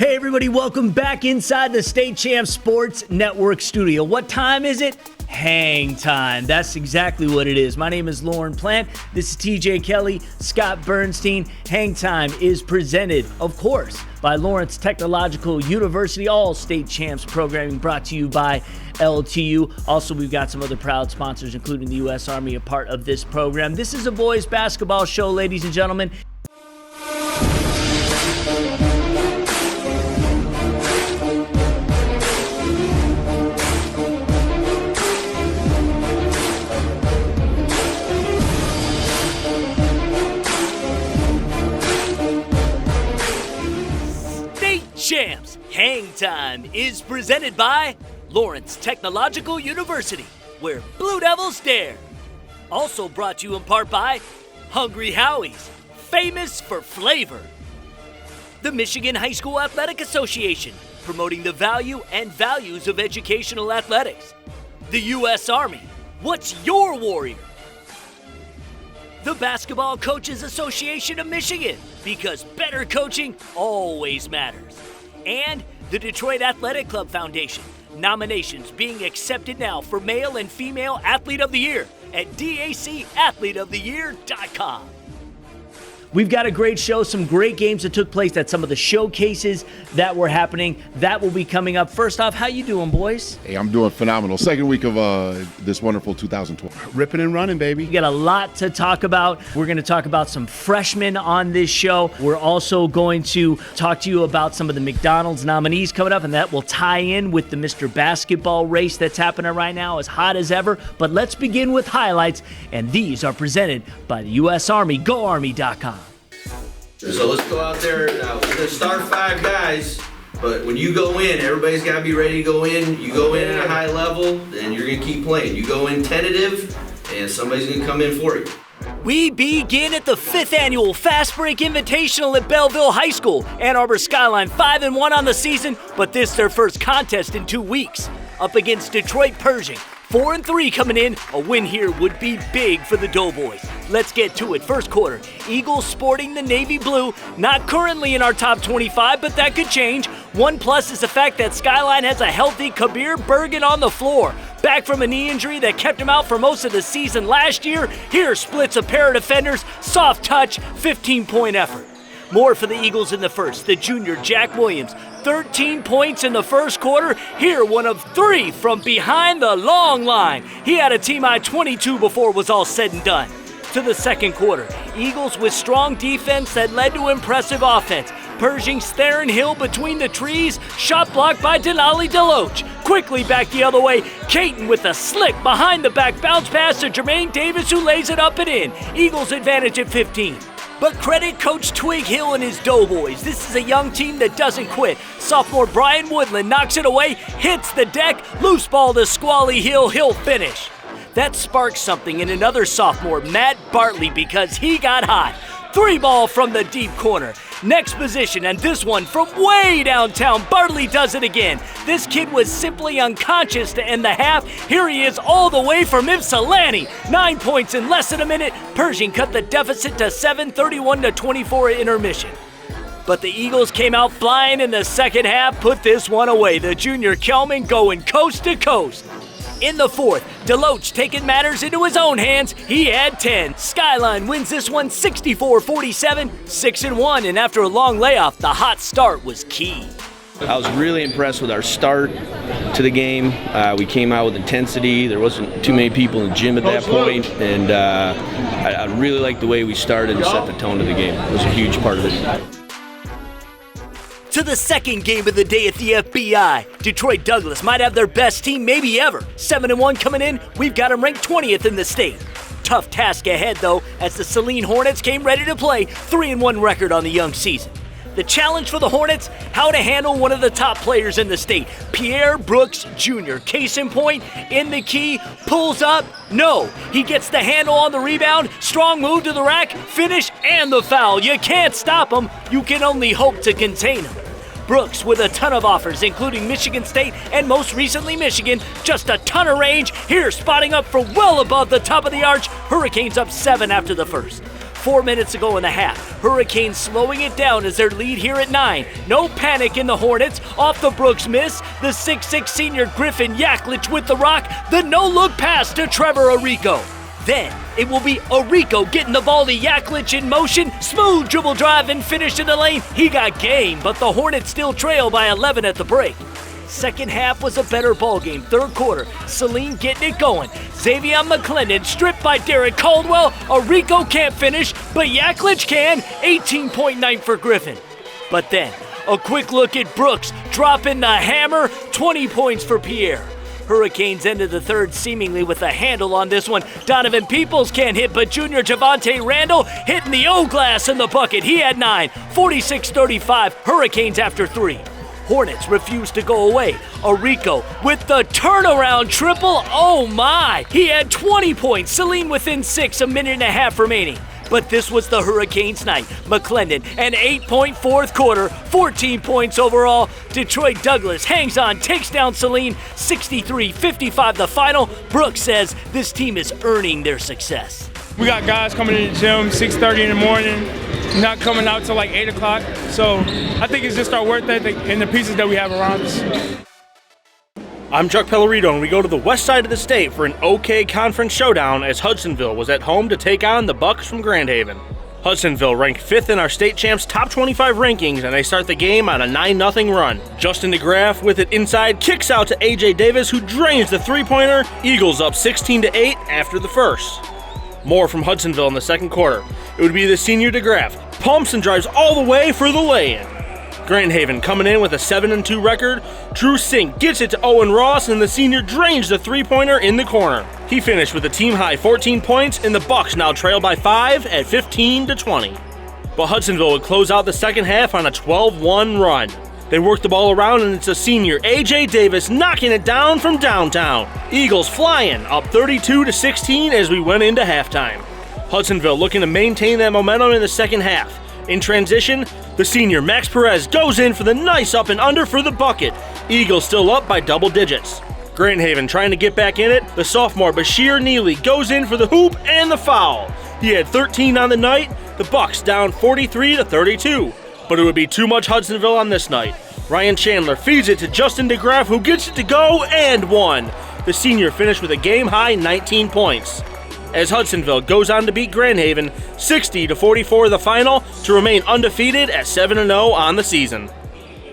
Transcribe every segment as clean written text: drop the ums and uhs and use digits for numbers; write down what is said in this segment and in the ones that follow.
Hey everybody, welcome back inside the State Champs Sports Network studio. What time is it? Hang time. That's exactly what it is. My name is Lauren Plant. This is TJ Kelly, Scott Bernstein. Hang time is presented, of course, by Lawrence Technological University. All State Champs programming brought to you by LTU. Also, we've got some other proud sponsors, including the U.S. Army, a part of this program. This is a boys basketball show, ladies and gentlemen. Champs Hang Time is presented by Lawrence Technological University, where Blue Devils dare. Also brought to you in part by Hungry Howie's, famous for flavor. The Michigan High School Athletic Association, promoting the value and values of educational athletics. The U.S. Army, what's your warrior? The Basketball Coaches Association of Michigan, because better coaching always matters. And the Detroit Athletic Club Foundation, nominations being accepted now for Male and Female Athlete of the Year at dacathleteoftheyear.com. We've got a great show, some great games that took place at some of the showcases that were happening. That will be coming up. First off, how you doing, boys? Hey, I'm doing phenomenal. Second week of this wonderful 2012. Ripping and running, baby. We got a lot to talk about. We're going to talk about some freshmen on this show. We're also going to talk to you about some of the McDonald's nominees coming up, and that will tie in with the Mr. Basketball race that's happening right now, as hot as ever. But let's begin with highlights, and these are presented by the U.S. Army, GoArmy.com. So let's go out there. Now, we're going to start 5 guys, but when you go in, everybody's got to be ready to go in. You go in at a high level, and you're going to keep playing. You go in tentative, and somebody's going to come in for you. We begin at the 5th Annual Fast Break Invitational at Belleville High School. Ann Arbor Skyline 5-1 on the season, but this their first contest in 2 weeks. Up against Detroit Pershing. 4-3 coming in. A win here would be big for the Doughboys. Let's get to it. First quarter, Eagles sporting the navy blue. Not currently in our top 25, but that could change. One plus is the fact that Skyline has a healthy Kabir Bergen on the floor. Back from a knee injury that kept him out for most of the season last year, here splits a pair of defenders. Soft touch, 15-point effort. More for the Eagles in the first. The junior Jack Williams, 13 points in the first quarter. Here, one of 3 from behind the long line. He had a team-high 22 before it was all said and done. To the second quarter, Eagles with strong defense that led to impressive offense. Pershing staring Hill between the trees. Shot blocked by Denali Deloach. Quickly back the other way. Caton with a slick behind-the-back bounce pass to Jermaine Davis, who lays it up and in. Eagles advantage at 15. But credit Coach Twig Hill and his Doughboys. This is a young team that doesn't quit. Sophomore Brian Woodland knocks it away, hits the deck, loose ball to Squally Hill, he'll finish. That sparks something in another sophomore, Matt Bartley, because he got hot. 3-ball from the deep corner. Next position, and this one from way downtown. Bartley does it again. This kid was simply unconscious to end the half. Here he is all the way from Ypsilanti. 9 points in less than a minute. Pershing cut the deficit to 7, 31-24 at intermission. But the Eagles came out flying in the second half, put this one away. The junior Kelman going coast to coast. In the fourth, Deloach taking matters into his own hands. He had 10. Skyline wins this one 64-47, 6-1, and after a long layoff, the hot start was key. I was really impressed with our start to the game. We came out with intensity. There wasn't too many people in the gym at that point, and I really liked the way we started and set the tone of the game. It was a huge part of it. To the second game of the day at the FBI. Detroit Douglas might have their best team maybe ever. 7-1 coming in, we've got them ranked 20th in the state. Tough task ahead though, as the Saline Hornets came ready to play. 3-1 record on the young season. The challenge for the Hornets, how to handle one of the top players in the state. Pierre Brooks Jr., case in point, in the key, pulls up, no. He gets the handle on the rebound, strong move to the rack, finish, and the foul. You can't stop him, you can only hope to contain him. Brooks with a ton of offers, including Michigan State and most recently Michigan. Just a ton of range. Here, spotting up for well above the top of the arch. Hurricanes up 7 after the first. 4 minutes to go in the half. Hurricanes slowing it down as their lead here at 9. No panic in the Hornets. Off the Brooks miss. The 6'6 senior Griffin Yaklich with the rock. The no-look pass to Trevor Arico. Then it will be Arico getting the ball to Yaklich in motion. Smooth dribble drive and finish in the lane. He got game, but the Hornets still trail by 11 at the break. Second half was a better ball game. Third quarter, Saline getting it going. Xavier McClendon stripped by Derek Caldwell. Arico can't finish, but Yaklich can. 18.9 for Griffin. But then, a quick look at Brooks dropping the hammer. 20 points for Pierre. Hurricanes ended the third seemingly with a handle on this one. Donovan Peoples can't hit, but junior Javante Randall hitting the O-glass in the bucket. He had 9, 46-35, Hurricanes after 3. Hornets refuse to go away. Arico with the turnaround triple. Oh my! He had 20 points. Saline within 6, a minute and a half remaining. But this was the Hurricanes' night. McClendon, an 8-point fourth quarter, 14 points overall. Detroit Douglas hangs on, takes down Saline, 63-55 the final. Brooks says this team is earning their success. We got guys coming to the gym 6:30 in the morning, not coming out till like 8 o'clock. So I think it's just our work ethic and the pieces that we have around us. I'm Chuck Pellerito, and we go to the west side of the state for an OK Conference showdown as Hudsonville was at home to take on the Bucks from Grand Haven. Hudsonville ranked 5th in our state champs top 25 rankings, and they start the game on a 9-0 run. Justin DeGraff with it inside kicks out to AJ Davis, who drains the three-pointer. Eagles up 16-8 after the first. More from Hudsonville in the second quarter. It would be the senior DeGraff. Pumps and drives all the way for the lay-in. Grand Haven coming in with a 7-2 record. Drew Sink gets it to Owen Ross, and the senior drains the three-pointer in the corner. He finished with a team-high 14 points, and the Bucks now trail by 5 at 15-20. But Hudsonville would close out the second half on a 12-1 run. They work the ball around, and it's a senior, A.J. Davis, knocking it down from downtown. Eagles flying, up 32-16 as we went into halftime. Hudsonville looking to maintain that momentum in the second half. In transition, the senior, Max Perez, goes in for the nice up and under for the bucket. Eagles still up by double digits. Grand Haven trying to get back in it. The sophomore, Bashir Neely, goes in for the hoop and the foul. He had 13 on the night. The Bucks down 43-32. But it would be too much Hudsonville on this night. Ryan Chandler feeds it to Justin DeGraff, who gets it to go and one. The senior finished with a game-high 19 points. As Hudsonville goes on to beat Grand Haven 60-44 the final to remain undefeated at 7-0 on the season.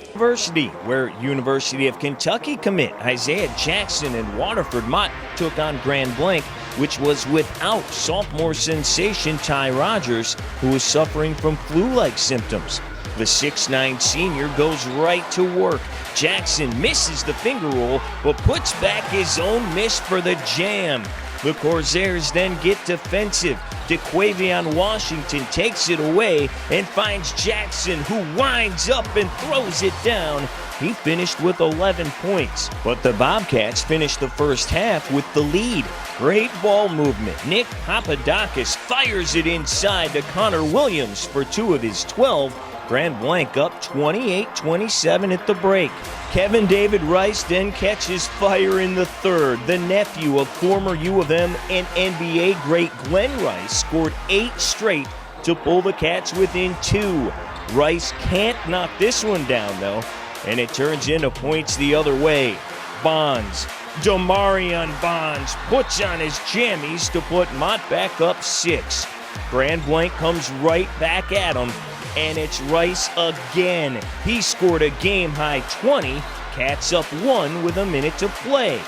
University, where University of Kentucky commit Isaiah Jackson and Waterford Mott took on Grand Blanc, which was without sophomore sensation Ty Rogers, who was suffering from flu-like symptoms. The 6'9 senior goes right to work. Jackson misses the finger roll, but puts back his own miss for the jam. The Corsairs then get defensive. DeQuavion Washington takes it away and finds Jackson, who winds up and throws it down. He finished with 11 points, but the Bobcats finished the first half with the lead. Great ball movement. Nick Papadakis fires it inside to Connor Williams for 2 of his 12. Grand Blanc up 28-27 at the break. Kevin David Rice then catches fire in the third. The nephew of former U of M and NBA great Glenn Rice scored 8 straight to pull the Cats within 2. Rice can't knock this one down though, and it turns into points the other way. Bonds, Damarion Bonds puts on his jammies to put Mott back up 6. Grand Blanc comes right back at him, and it's Rice again. He scored a game-high 20. Cats up 1 with a minute to play.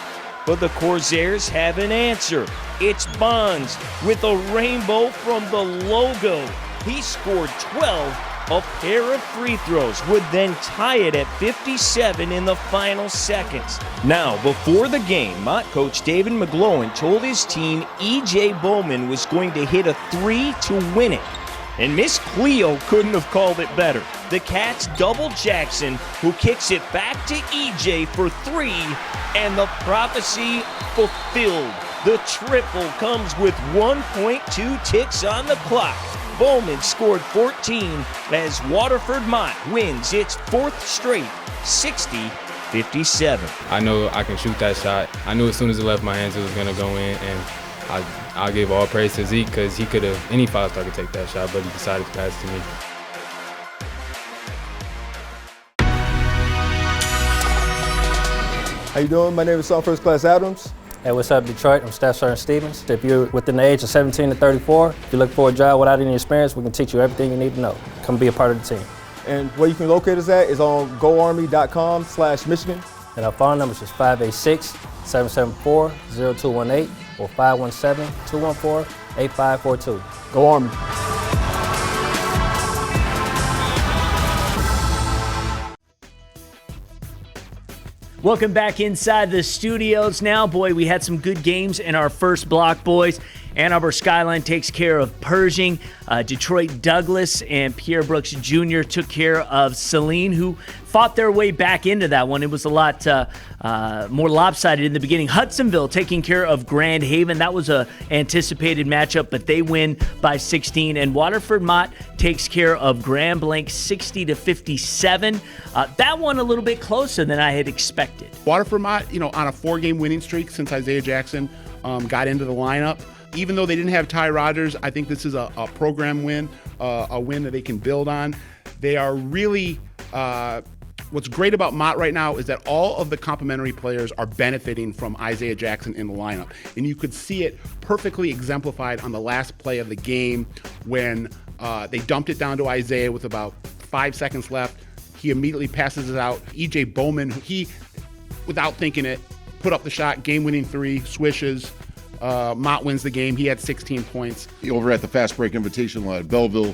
But the Corsairs have an answer. It's Bonds with a rainbow from the logo. He scored 12. A pair of free throws would then tie it at 57 in the final seconds. Now, before the game, Mott coach David McGlowan told his team E.J. Bowman was going to hit a 3 to win it. And Miss Cleo couldn't have called it better. The Cats double Jackson, who kicks it back to EJ for 3, and the prophecy fulfilled. The triple comes with 1.2 ticks on the clock. Bowman scored 14 as Waterford Mott wins its 4th straight, 60-57. I know I can shoot that shot. I knew as soon as it left my hands it was going to go in, and I give all praise to Zeke because he could have, any five-star could take that shot, but he decided to pass it to me. How you doing? My name is First Class Adams. Hey, what's up, Detroit? I'm Staff Sergeant Stevens. If you're within the age of 17 to 34, if you look for a job without any experience, we can teach you everything you need to know. Come be a part of the team. And where you can locate us at is on GoArmy.com/Michigan. And our phone number is 586-774-0218 or 517-214-8542. Go Army. Welcome back inside the studios now. Boy, we had some good games in our first block, boys. Ann Arbor Skyline takes care of Pershing. Detroit Douglas and Pierre Brooks Jr. took care of Saline, who fought their way back into that one. It was a lot more lopsided in the beginning. Hudsonville taking care of Grand Haven. That was a anticipated matchup, but they win by 16. And Waterford Mott takes care of Grand Blanc 60-57. That one a little bit closer than I had expected. Waterford Mott, on a 4-game winning streak since Isaiah Jackson got into the lineup. Even though they didn't have Ty Rogers, I think this is a program win, a win that they can build on. They are really, what's great about Mott right now is that all of the complementary players are benefiting from Isaiah Jackson in the lineup. And you could see it perfectly exemplified on the last play of the game when they dumped it down to Isaiah with about 5 seconds left. He immediately passes it out. E.J. Bowman, he, without thinking it, put up the shot, game-winning 3, swishes. Mott wins the game. He had 16 points. Over at the Fast Break Invitational at Belleville,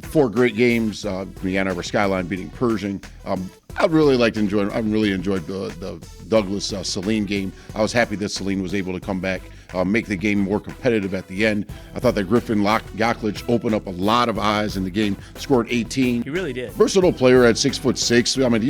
4 great games. The Ann Arbor Skyline beating Pershing. I really enjoyed the Douglas Saline game. I was happy that Saline was able to come back, make the game more competitive at the end. I thought that Griffin Yaklich opened up a lot of eyes in the game, scored 18. He really did. Versatile player at 6'6". I mean,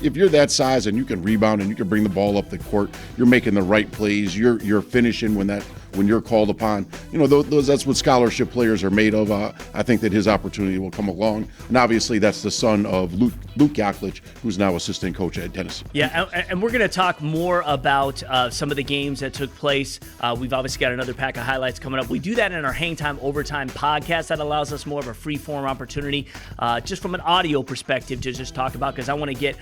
if you're that size and you can rebound and you can bring the ball up the court, you're making the right plays. You're finishing when you're called upon. That's what scholarship players are made of. I think that his opportunity will come along. And obviously, that's the son of Luke Yaklich, who's now assistant coach at Denison. Yeah, and we're going to talk more about some of the games that took place. We've obviously got another pack of highlights coming up. We do that in our Hangtime Overtime podcast. That allows us more of a free-form opportunity, just from an audio perspective, to just talk about, because I want to get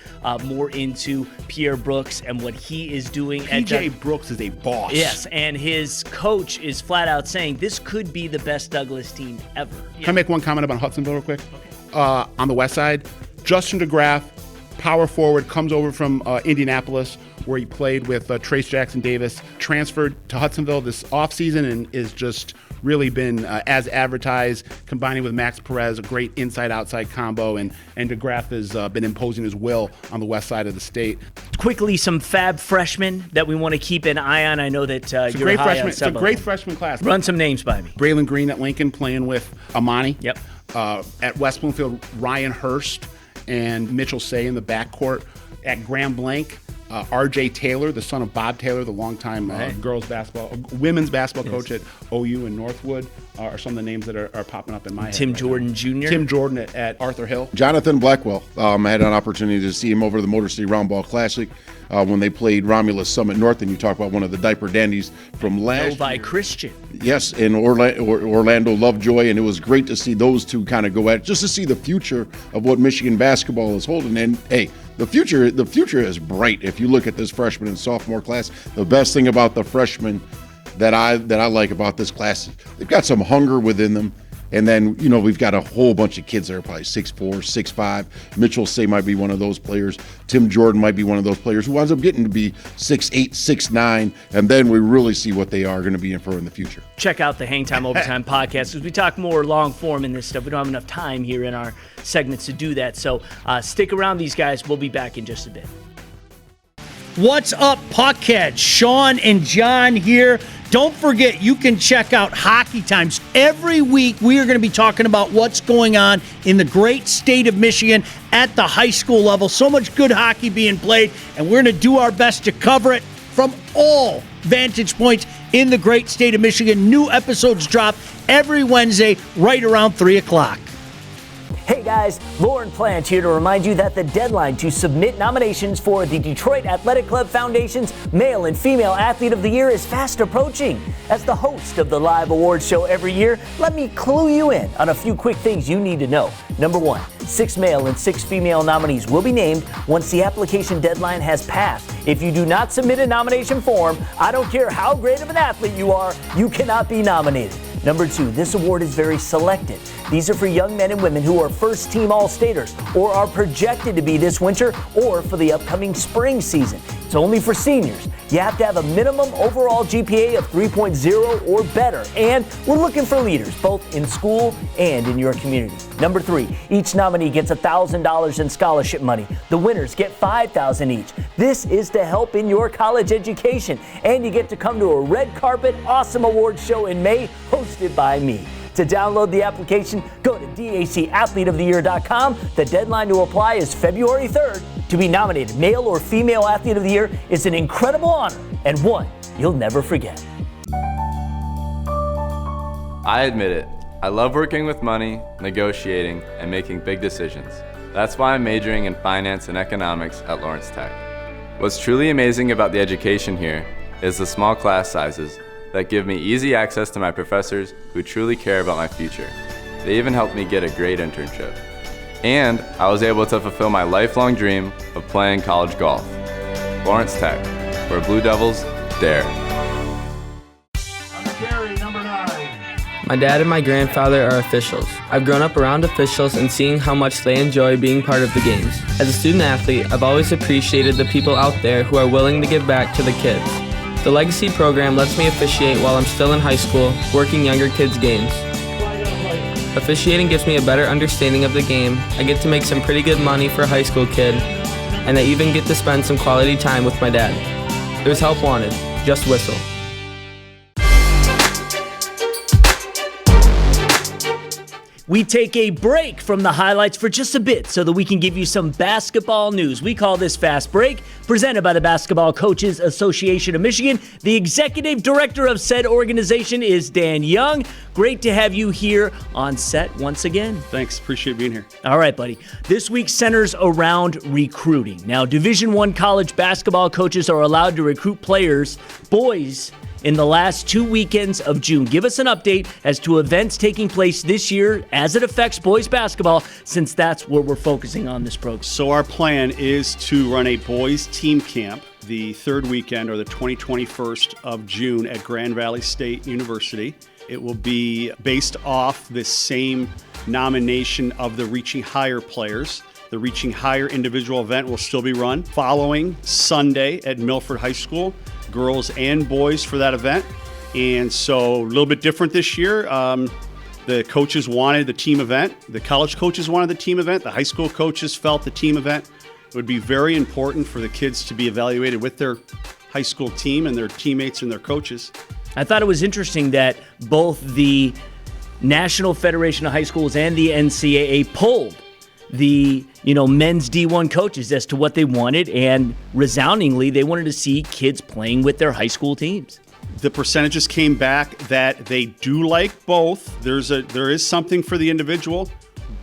more into Pierre Brooks and what he is doing. P.J. Brooks is a boss. Yes, and his coach is flat out saying this could be the best Douglas team ever. Can I make one comment about Hudsonville real quick? Okay. On the west side, Justin DeGraff, power forward, comes over from Indianapolis, where he played with Trace Jackson Davis, transferred to Hudsonville this offseason and is just really been, as advertised, combining with Max Perez, a great inside-outside combo, and DeGraff has been imposing his will on the west side of the state. Quickly, some fab freshmen that we want to keep an eye on. I know that you're high on It's a great freshman class. Run some names by me. Braylon Green at Lincoln playing with Amani. Yep. At West Bloomfield, Ryan Hurst and Mitchell Say in the backcourt. At Grand Blanc, R.J. Taylor, the son of Bob Taylor, the longtime women's basketball coach at OU in Northwood, are some of the names that are popping up in my head. Tim Jordan Jr. Tim Jordan at Arthur Hill. Jonathan Blackwell. I had an opportunity to see him over the Motor City Roundball Classic when they played Romulus Summit North, and you talk about one of the diaper dandies from last Novi year. Christian. Yes, and Orlando Lovejoy, and it was great to see those two kind of go at it, just to see the future of what Michigan basketball is holding. And hey, the future is bright. If you look at this freshman and sophomore class, the best thing about the freshmen that I like about this class, they've got some hunger within them. And then, we've got a whole bunch of kids that are probably 6'4", 6'5". Mitchell Say might be one of those players. Tim Jordan might be one of those players who winds up getting to be 6'8", 6'9", and then we really see what they are going to be in for in the future. Check out the Hangtime Overtime podcast, because we talk more long form in this stuff. We don't have enough time here in our segments to do that. So stick around, these guys. We'll be back in just a bit. What's up, Puckhead? Sean and John here. Don't forget, you can check out Hockey Times. Every week, we are going to be talking about what's going on in the great state of Michigan at the high school level. So much good hockey being played, and we're going to do our best to cover it from all vantage points in the great state of Michigan. New episodes drop every Wednesday right around 3 o'clock. Hey guys, Lauren Plant here to remind you that the deadline to submit nominations for the Detroit Athletic Club Foundation's Male and Female Athlete of the Year is fast approaching. As the host of the live awards show every year, let me clue you in on a few quick things you need to know. Number 1, 6 male and 6 female nominees will be named once the application deadline has passed. If you do not submit a nomination form, I don't care how great of an athlete you are, you cannot be nominated. Number 2, this award is very selective. These are for young men and women who are first-team All-Staters or are projected to be this winter or for the upcoming spring season. It's only for seniors. You have to have a minimum overall GPA of 3.0 or better, and we're looking for leaders both in school and in your community. Number 3, each nominee gets $1,000 in scholarship money. The winners get $5,000 each. This is to help in your college education, and you get to come to a red carpet awesome awards show in May hosted by me. To download the application, go to dacathleteoftheyear.com. The deadline to apply is February 3rd. To be nominated Male or Female Athlete of the Year is an incredible honor and one you'll never forget. I admit it. I love working with money, negotiating, and making big decisions. That's why I'm majoring in finance and economics at Lawrence Tech. What's truly amazing about the education here is the small class sizes that give me easy access to my professors who truly care about my future. They even helped me get a great internship. And I was able to fulfill my lifelong dream of playing college golf. Lawrence Tech, where Blue Devils dare. My dad and my grandfather are officials. I've grown up around officials and seeing how much they enjoy being part of the games. As a student athlete, I've always appreciated the people out there who are willing to give back to the kids. The Legacy program lets me officiate while I'm still in high school, working younger kids' games. Officiating gives me a better understanding of the game. I get to make some pretty good money for a high school kid, and I even get to spend some quality time with my dad. There's help wanted. Just whistle. We take a break from the highlights for just a bit so that we can give you some basketball news. We call this Fast Break, presented by the Basketball Coaches Association of Michigan. The executive director of said organization is Dan Young. Great to have you here on set once again. Thanks. Appreciate being here. All right, buddy. This week centers around recruiting. Now, Division I college basketball coaches are allowed to recruit players, boys, in the last 2 weekends of June. Give us an update as to events taking place this year as it affects boys basketball, since that's where we're focusing on this program. So our plan is to run a boys team camp the third weekend, or the 21st of June, at Grand Valley State University. It will be based off the same nomination of the Reaching Higher players. The Reaching Higher individual event will still be run following Sunday at Milford High School. Girls and boys for that event. And so a little bit different this year. The coaches wanted the team event. The college coaches wanted the team event. The high school coaches felt the team event would be very important for the kids to be evaluated with their high school team and their teammates and their coaches. I thought it was interesting that both the National Federation of High Schools and the NCAA polled the men's D1 coaches as to what they wanted, and resoundingly they wanted to see kids playing with their high school teams. The percentages came back that they do like both. There is something for the individual,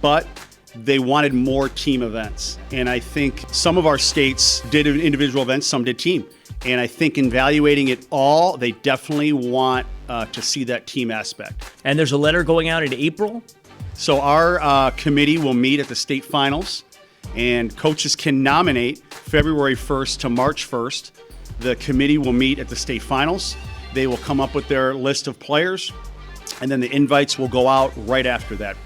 but they wanted more team events. And I think some of our states did individual events, some did team. And I think in evaluating it all, they definitely want to see that team aspect. And there's a letter going out in April? So our committee will meet at the state finals, and coaches can nominate February 1st to March 1st. The committee will meet at the state finals. They will come up with their list of players, and then the invites will go out right after that,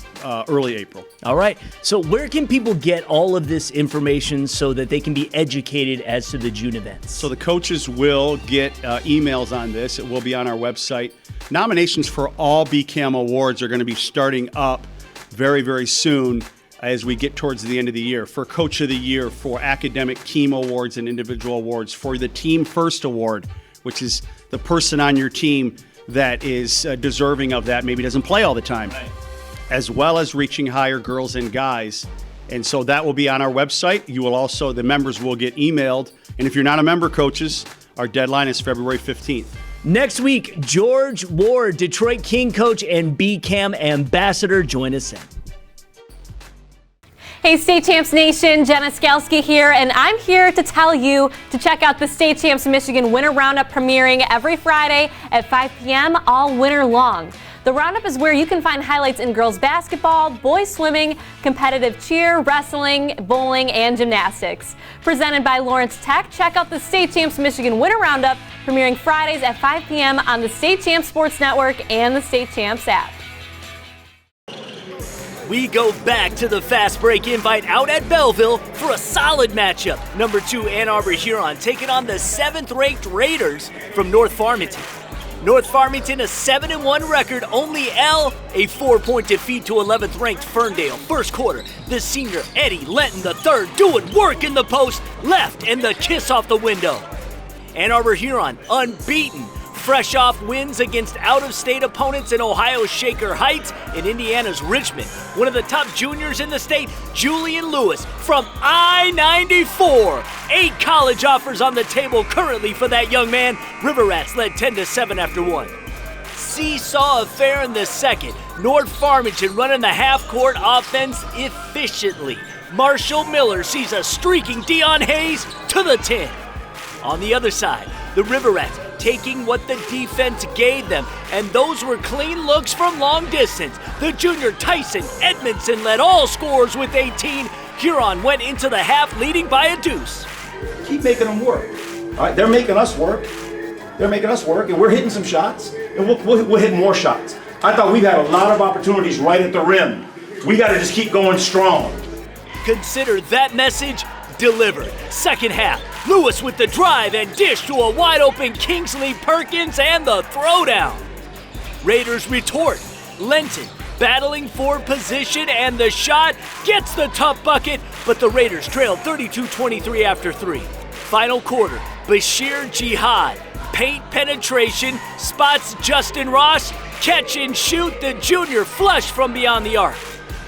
early April. All right. So where can people get all of this information so that they can be educated as to the June events? So the coaches will get emails on this. It will be on our website. Nominations for all BCAM awards are going to be starting up very, very soon as we get towards the end of the year. For Coach of the Year, for academic team awards and individual awards, for the Team First Award, which is the person on your team that is deserving of that, maybe doesn't play all the time, as well as Reaching Higher girls and guys. And so that will be on our website. You will also, the members will get emailed. And if you're not a member, coaches, our deadline is February 15th. Next week, George Ward, Detroit King coach and BCAM ambassador, join us in. Hey, State Champs Nation, Jenna Skalski here, and I'm here to tell you to check out the State Champs Michigan Winter Roundup premiering every Friday at 5 p.m. all winter long. The Roundup is where you can find highlights in girls basketball, boys swimming, competitive cheer, wrestling, bowling, and gymnastics. Presented by Lawrence Tech, check out the State Champs Michigan Winter Roundup premiering Fridays at 5 p.m. on the State Champs Sports Network and the State Champs app. We go back to the fast break invite out at Belleville for a solid matchup. Number 2 Ann Arbor Huron taking on the 7th-ranked Raiders from North Farmington. North Farmington a 7-1 record, only L a 4-point defeat to 11th-ranked Ferndale. First quarter, the senior Eddie Lenton III doing work in the post, left and the kiss off the window. Ann Arbor Huron unbeaten. Fresh off wins against out-of-state opponents in Ohio's Shaker Heights and Indiana's Richmond. One of the top juniors in the state, Julian Lewis from I-94. 8 college offers on the table currently for that young man. River Rats led 10-7 after 1. Seesaw affair in the second. North Farmington running the half-court offense efficiently. Marshall Miller sees a streaking Dion Hayes to the 10. On the other side, the River Rats taking what the defense gave them, and those were clean looks from long distance. The junior Tyson Edmondson led all scorers with 18. Huron went into the half leading by a deuce. Keep making them work. All right, they're making us work. They're making us work, and we're hitting some shots, and we'll hit more shots. I thought we've had a lot of opportunities right at the rim. We got to just keep going strong. Consider that message delivered. Second half, Lewis with the drive and dish to a wide-open Kingsley Perkins and the throwdown. Raiders retort. Lenton battling for position and the shot gets the tough bucket, but the Raiders trailed 32-23 after 3. Final quarter, Bashir Jihad, paint penetration, spots Justin Ross, catch and shoot, the junior flush from beyond the arc.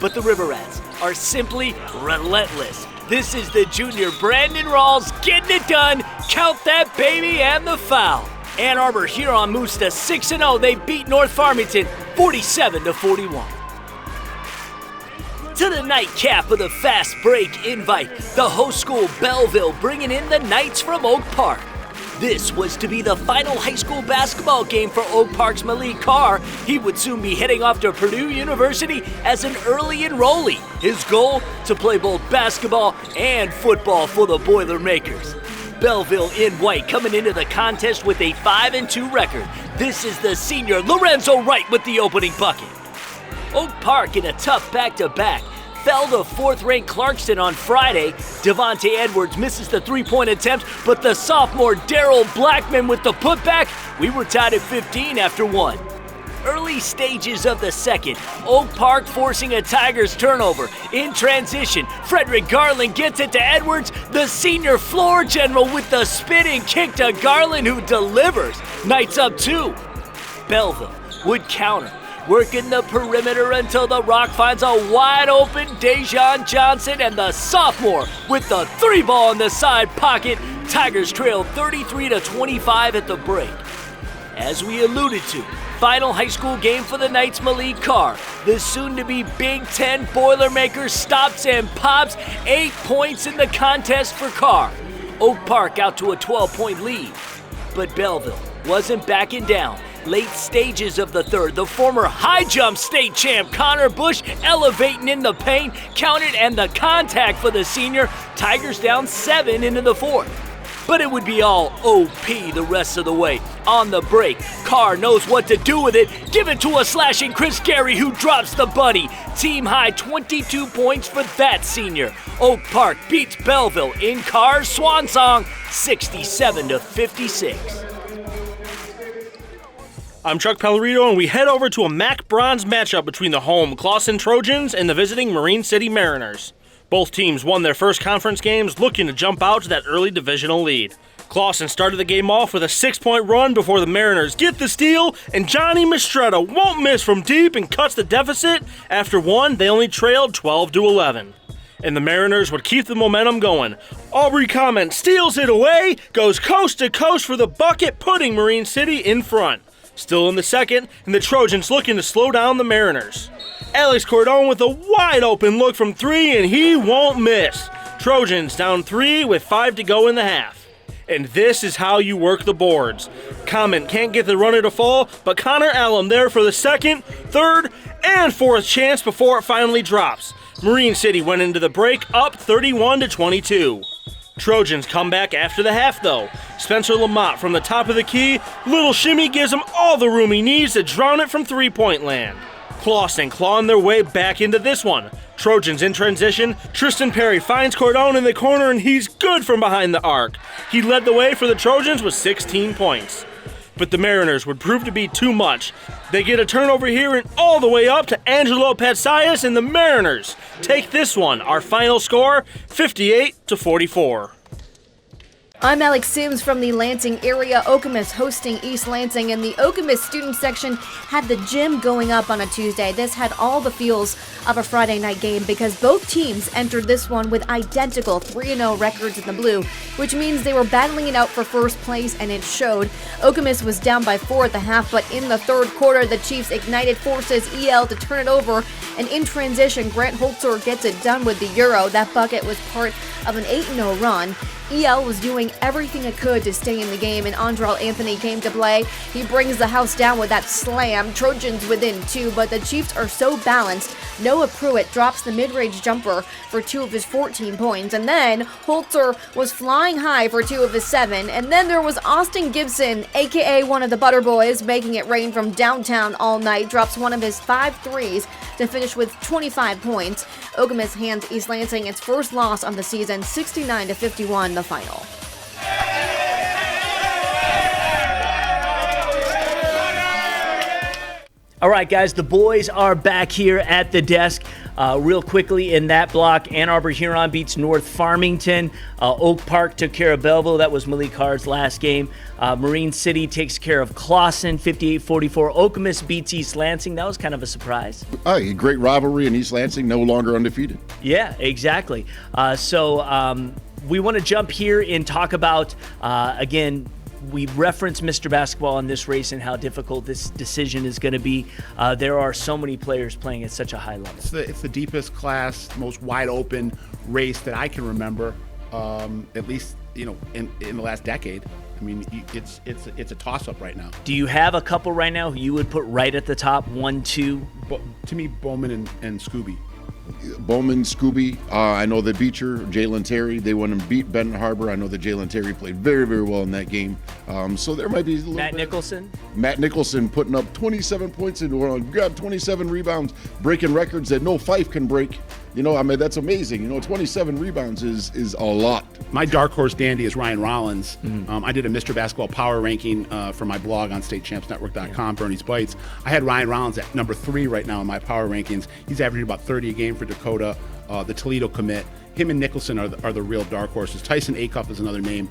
But the River Rats are simply relentless. This is the junior Brandon Rawls getting it done. Count that baby and the foul. Ann Arbor Huron moves to 6-0. They beat North Farmington 47-41. To the nightcap of the fast break invite, the host school Belleville bringing in the Knights from Oak Park. This was to be the final high school basketball game for Oak Park's Malik Carr. He would soon be heading off to Purdue University as an early enrollee. His goal, to play both basketball and football for the Boilermakers. Belleville in white coming into the contest with a 5-2 record. This is the senior Lorenzo Wright with the opening bucket. Oak Park in a tough back-to-back. Fell to 4th-ranked Clarkston on Friday. Devontae Edwards misses the 3-point attempt, but the sophomore Daryl Blackman with the putback. We were tied at 15 after 1. Early stages of the second, Oak Park forcing a Tigers turnover. In transition, Frederick Garland gets it to Edwards. The senior floor general with the spinning kick to Garland, who delivers. Knights up 2. Belleville would counter, working the perimeter until the Rock finds a wide-open Dejon Johnson, and the sophomore with the 3-ball in the side pocket. Tigers trail 33-25 at the break. As we alluded to, final high school game for the Knights Malik Carr. The soon-to-be Big Ten Boilermakers stops and pops. 8 points in the contest for Carr. Oak Park out to a 12-point lead. But Belleville wasn't backing down. Late stages of the third, the former high jump state champ Connor Bush elevating in the paint, counted, and the contact for the senior. Tigers down 7 into the fourth. But it would be all OP the rest of the way. On the break, Carr knows what to do with it. Give it to a slashing Chris Gary, who drops the bunny. Team high 22 points for that senior. Oak Park beats Belleville in Carr's swan song 67-56. I'm Chuck Pellerito, and we head over to a MAC Bronze matchup between the home Clawson Trojans and the visiting Marine City Mariners. Both teams won their first conference games, looking to jump out to that early divisional lead. Clawson started the game off with a 6-point run before the Mariners get the steal, and Johnny Mistretta won't miss from deep and cuts the deficit. After 1, they only trailed 12-11. And the Mariners would keep the momentum going. Aubrey Comment steals it away, goes coast to coast for the bucket, putting Marine City in front. Still in the second, and the Trojans looking to slow down the Mariners. Alex Cordone with a wide open look from 3, and he won't miss. Trojans down 3 with 5 to go in the half. And this is how you work the boards. Comment can't get the runner to fall, but Connor Allen there for the second, third, and fourth chance before it finally drops. Marine City went into the break up 31-22. Trojans come back after the half though. Spencer Lamott from the top of the key, little shimmy gives him all the room he needs to drown it from three-point land. Clawson clawing their way back into this one. Trojans in transition, Tristan Perry finds Cordone in the corner and he's good from behind the arc. He led the way for the Trojans with 16 points. But the Mariners would prove to be too much. They get a turnover here and all the way up to Angelo Patsias, and the Mariners take this one. Our final score, 58-44. I'm Alex Sims from the Lansing area. Okemos hosting East Lansing, and the Okemos student section had the gym going up on a Tuesday. This had all the feels of a Friday night game because both teams entered this one with identical 3-0 records in the blue, which means they were battling it out for first place, and it showed. Okemos was down by 4 at the half, but in the third quarter, the Chiefs ignited forces EL to turn it over, and in transition, Grant Holzer gets it done with the Euro. That bucket was part of an 8-0 run. EL was doing everything it could to stay in the game, and Andrel Anthony came to play. He brings the house down with that slam. Trojans within 2, but the Chiefs are so balanced. Noah Pruitt drops the mid-range jumper for 2 of his 14 points, and then Holzer was flying high for 2 of his 7, and then there was Austin Gibson, aka one of the Butter Boys, making it rain from downtown all night, drops 1 of his 5 threes to finish with 25 points. Okemos hands East Lansing its first loss on the season, 69-51 the final. All right, guys, the boys are back here at the desk. Real quickly in that block, Ann Arbor Huron beats North Farmington. Oak Park took care of Belleville. That was Malik Carr's last game. Marine City takes care of Clawson, 58-44. Okemos beats East Lansing. That was kind of a surprise. A great rivalry, and East Lansing no longer undefeated. Yeah, exactly. So we want to jump here and talk about, again, we referenced Mr. Basketball in this race and how difficult this decision is going to be. There are so many players playing at such a high level. It's the deepest class, most wide open race that I can remember, at least in the last decade. I mean, it's a toss-up right now. Do you have a couple right now who you would put right at the top, 1, 2? To me, Bowman and Scooby. Bowman, Scooby. I know that Beecher, Jalen Terry, they went and beat Benton Harbor. I know that Jalen Terry played very, very well in that game. So there might be a little Matt Nicholson. Matt Nicholson putting up 27 points and got 27 rebounds, breaking records that no Fife can break. I mean, that's amazing. 27 rebounds is a lot. My dark horse dandy is Ryan Rollins. I did a Mr. Basketball power ranking for my blog on statechampsnetwork.com, Bernie's Bites. I had Ryan Rollins at number 3 right now in my power rankings. He's averaging about 30 a game for Dakota, the Toledo commit. Him and Nicholson are the real dark horses. Tyson Acuff is another name,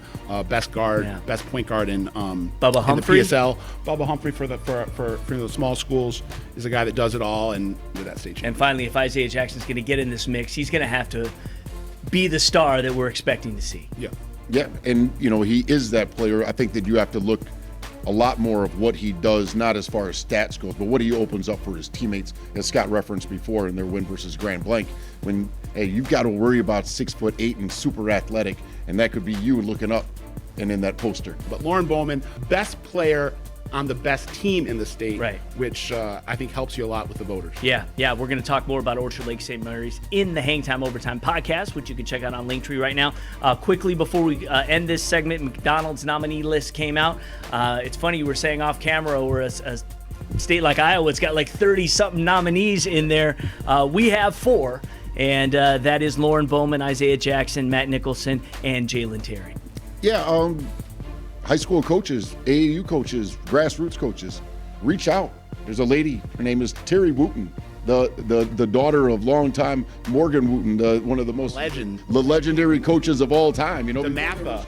best point guard in Bubba Humphrey. The PSL. Bubba Humphrey for the small schools is a guy that does it all, and with that state champion. And finally, if Isaiah Jackson's going to get in this mix, he's going to have to be the star that we're expecting to see. Yeah, and he is that player. I think that you have to look a lot more of what he does, not as far as stats goes, but what he opens up for his teammates, as Scott referenced before in their win versus Grand Blanc. When, hey, you've got to worry about 6'8" and super athletic, and that could be you looking up and in that poster. But Lauren Bowman, best player on the best team in the state, right, which I think helps you a lot with the voters. Yeah, we're going to talk more about Orchard Lake St. Mary's in the Hangtime Overtime podcast, which you can check out on Linktree right now. Quickly, before we end this segment, McDonald's nominee list came out. It's funny, you were saying off camera, we're a state like Iowa, it's got like 30-something nominees in there. We have 4, and that is Lauren Bowman, Isaiah Jackson, Matt Nicholson, and Jalen Terry. Yeah, high school coaches, AAU coaches, grassroots coaches, reach out. There's a lady, her name is Terry Wooten, the daughter of longtime Morgan Wooten, one of the most legendary coaches of all time. The Matha.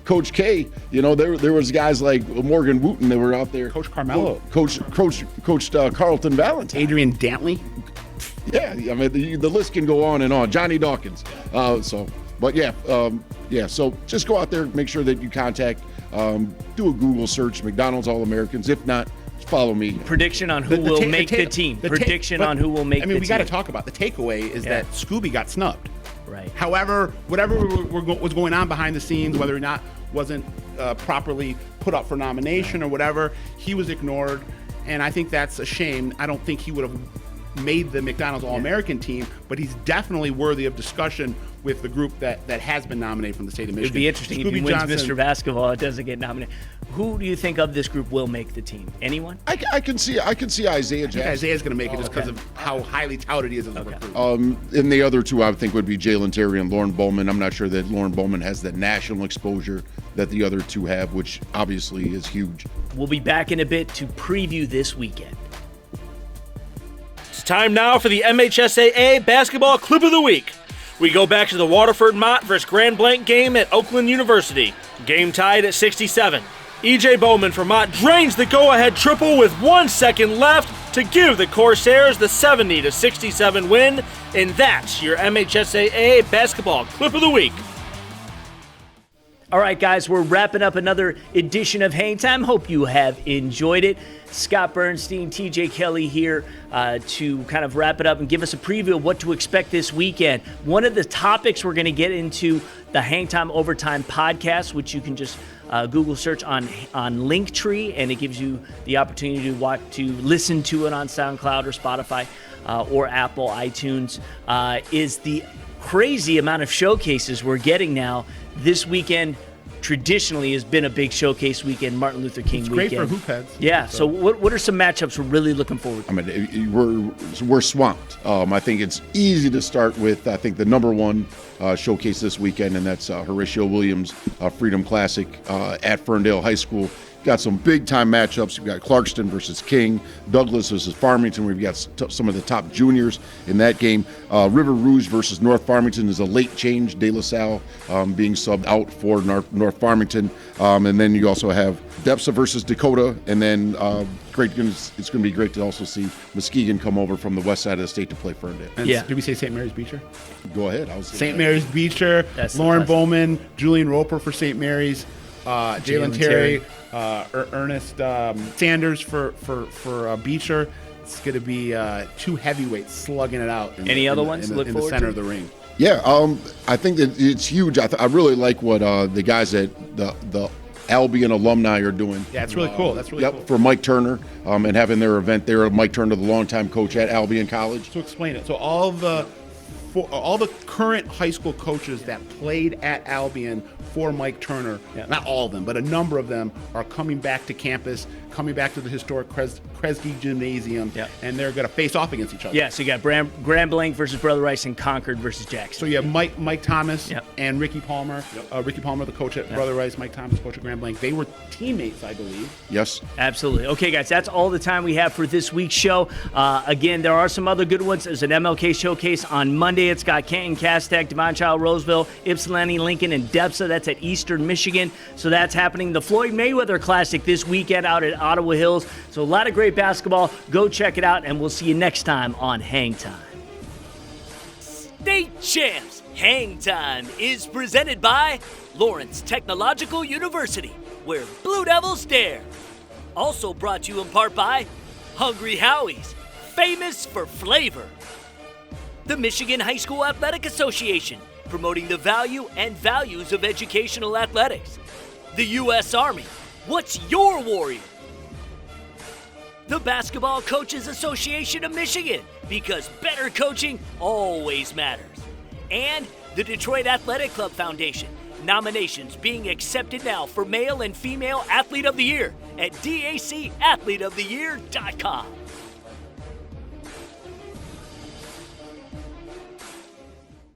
Coach K. There was guys like Morgan Wooten that were out there. Coach Carmelo. Coached Carlton Valentine. Adrian Dantley. Yeah, I mean the list can go on and on. Johnny Dawkins. So just go out there, make sure that you contact. Do a Google search, McDonald's All-Americans. If not, follow me. Prediction on who will make the team. Prediction on who will make the team. I mean, we got to talk about the takeaway is that Scooby got snubbed. Right. However, whatever was going on behind the scenes, whether or not wasn't properly put up for nomination or whatever, he was ignored, and I think that's a shame. I don't think he would have made the McDonald's All-American team, but he's definitely worthy of discussion with the group that has been nominated from the state of Michigan. It would be interesting if he wins Mr. Basketball, it doesn't get nominated. Who do you think of this group will make the team? Anyone? I can see Isaiah Jackson. Isaiah's going to make it just because of how highly touted he is as a recruit. And the other two I would think would be Jalen Terry and Lauren Bowman. I'm not sure that Lauren Bowman has the national exposure that the other two have, which obviously is huge. We'll be back in a bit to preview this weekend. It's time now for the MHSAA Basketball Clip of the Week. We go back to the Waterford Mott versus Grand Blanc game at Oakland University. Game tied at 67. E.J. Bowman from Mott drains the go-ahead triple with 1 second left to give the Corsairs the 70-67 win, and that's your MHSAA Basketball Clip of the Week. All right, guys, we're wrapping up another edition of Hangtime. Hope you have enjoyed it. Scott Bernstein, TJ Kelly here to kind of wrap it up and give us a preview of what to expect this weekend. One of the topics we're going to get into the Hangtime Overtime podcast, which you can just Google search on Linktree, and it gives you the opportunity to listen to it on SoundCloud or Spotify or Apple iTunes, is the crazy amount of showcases we're getting now. This weekend traditionally has been a big showcase weekend, Martin Luther King weekend. It's great for hoop heads. Yeah, so what are some matchups we're really looking forward to? I mean, we're swamped. I think it's easy to start with, I think, the number one showcase this weekend, and that's Horatio Williams Freedom Classic at Ferndale High School. Got some big-time matchups. We've got Clarkston versus King, Douglas versus Farmington. We've got some of the top juniors in that game. River Rouge versus North Farmington is a late change. De La Salle being subbed out for North Farmington. And then you also have Depsa versus Dakota. And then it's going to be great to also see Muskegon come over from the west side of the state to play Ferndale. Did we say St. Mary's Beecher? Go ahead. St. Mary's Beecher, Lauren Bowman, Julian Roper for St. Mary's, Jalen Terry, Ernest Sanders for Beecher. It's going to be two heavyweights slugging it out. Any other ones to look in forward the center to? of the ring? Yeah, I think that it's huge. I really like what the guys at the Albion alumni are doing. Yeah, it's really cool. That's really cool. For Mike Turner and having their event there. Mike Turner, the longtime coach at Albion College. So explain it. So all the current high school coaches that played at Albion for Mike Turner, not all of them, but a number of them are coming back to campus, coming back to the historic Kresge Gymnasium, and they're going to face off against each other. Yeah, so you got Grand Blanc versus Brother Rice and Concord versus Jackson. So you have Mike Thomas and Ricky Palmer. Ricky Palmer, the coach at Brother Rice, Mike Thomas, coach at Grand Blanc. They were teammates, I believe. Yes. Absolutely. Okay, guys, that's all the time we have for this week's show. Again, there are some other good ones. There's an MLK showcase on Monday. It's got Canton, Castech, Devon Child, Roseville, Ypsilanti, Lincoln, and Depsa. That's at Eastern Michigan. So that's happening. The Floyd Mayweather Classic this weekend out at Ottawa Hills. So a lot of great basketball. Go check it out, and we'll see you next time on Hangtime. State Champs Hangtime is presented by Lawrence Technological University, where Blue Devils dare. Also brought to you in part by Hungry Howie's, famous for flavor. The Michigan High School Athletic Association, promoting the value and values of educational athletics. The U.S. Army, what's your warrior? The Basketball Coaches Association of Michigan, because better coaching always matters. And the Detroit Athletic Club Foundation, nominations being accepted now for Male and Female Athlete of the Year at dacathleteoftheyear.com.